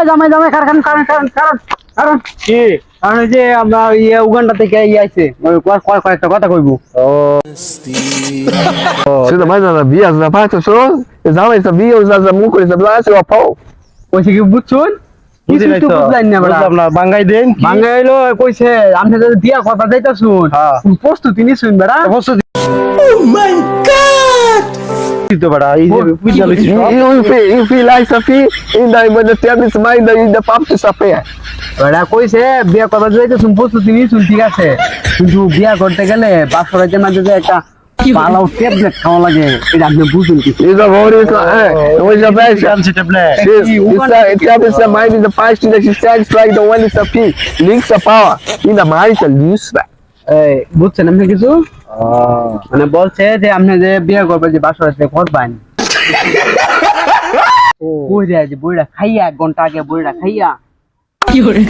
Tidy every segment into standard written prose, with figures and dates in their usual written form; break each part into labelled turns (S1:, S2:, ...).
S1: জামাই জামাই কারণ কারণ কারণ কারণ কারণ
S2: কি
S1: কারণ এই যে আমরা উগান্ডা থেকে আইছে কয়েকটা কথা কইবো
S3: Senta mais na via, na parte só. Exame essa via, usa muito essa blase ou pau.
S1: কইছে কি বুঝছুন কিছু তো বুঝলাম না বড়
S2: বুঝলাম না বাঙ্গাই দেন
S1: বাঙাইলো কইছে আপনি যদি বিয়া কথা যাইতাছুন
S2: হ্যাঁ।
S1: প্রস্তুতি নিছুন বড়
S2: অবশ্যই তো বড় এই যে বুঝা লইছি
S3: You feel like Safi, ainda mas até this mais ainda papo Safi.
S1: বড় কইছে বিয়া কথা যাইতাছুন প্রস্তুতি নিছুন ঠিক আছে কিন্তু বিয়া করতে গেলে বাসরাতে মাঝে যে একটা পালাও ট্যাবলেট খাওয়া লাগে এটা আপনি বুঝুন কি
S3: Is a very hoje a vez.
S2: জানছি tablet
S3: It's a mind in the past that she stands like the one is Safi. Links a power. In the mind a loose.
S1: এই বুঝছেন আপনি কিছু মানে বলছে যে আপনি যে বিয়ে করবে যে বাসরাতে করবেন বুইরা যে বুইরা খাইয়া 1 ঘন্টা আগে বুইরা খাইয়া কি করে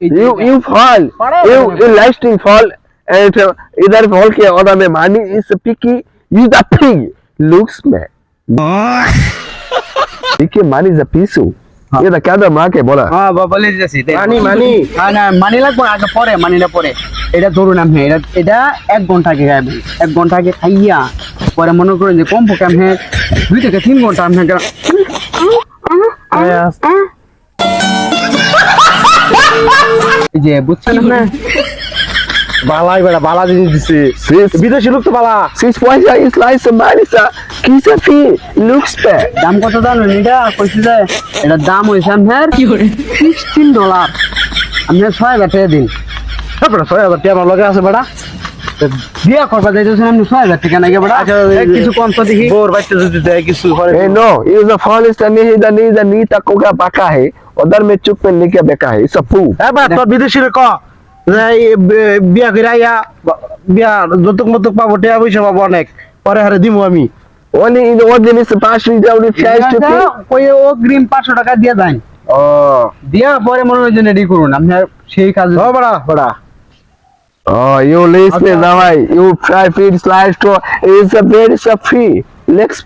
S3: You fall. You lasting fall. And either fall के और में money is picky. You the pig looks man. Picky money is a piece. ये तो क्या तो माँ के बोला.
S1: হ্যাঁ বলে দিতেছি
S2: মানি
S1: হ্যাঁ না মানি লাগবে আগে পরে মানিটা পরে এটা ধরুন আপনি এটা 1 ঘন্টা আগে খাবেন 1 ঘন্টা আগে খাইয়া পরে মনে করেন যে কম পক্ষে আপনি 2 থেকে 3 ঘন্টা আপনি এই যে বুঝছেন আপনি
S2: বালাই বড় বালা জিনিস দিছে
S3: Sis,
S2: বিদেশি লোক তো বালা
S3: 6.5 is like somebody sa. Kisa fi looks bad.
S1: দাম কত জানেন এটা কইছে যে এটা দাম হইছে আপনার $16 আপনি 6000 টাকা দিন
S2: বড় 6000 টাকা আমার লগে আছে বড়
S1: বিয়া করবা যাইতেছেন আপনি 6000 টাকা নাকি বড় কিছু কম তো দেখি
S2: বোর বাইতে যদি দেয় কিছু করে
S3: Hey no, he is a forest and he the need ta koga baka hai. Udhar mein chup mein likhya beka hai. It's a fool.
S2: হ্যাঁ বা তোর বিদেশি রে ক বিয়া করে আইয়া বিয়া যতক মতক পাবো টাকা পয়সা পাবো অনেক পরে হারে দিমু আমি
S3: Only in the organ is partially down in cash to pay.
S1: কই ও গ্রিম 500 টাকা দিয়ে দেন
S3: Oh.
S1: দিয়া পরে মনোরঞ্জন রেডি করুন আপনি সেই কাজ
S2: ও বড়া বড়া
S3: Oh, you listen now. You try feed slash to is a very free. Let's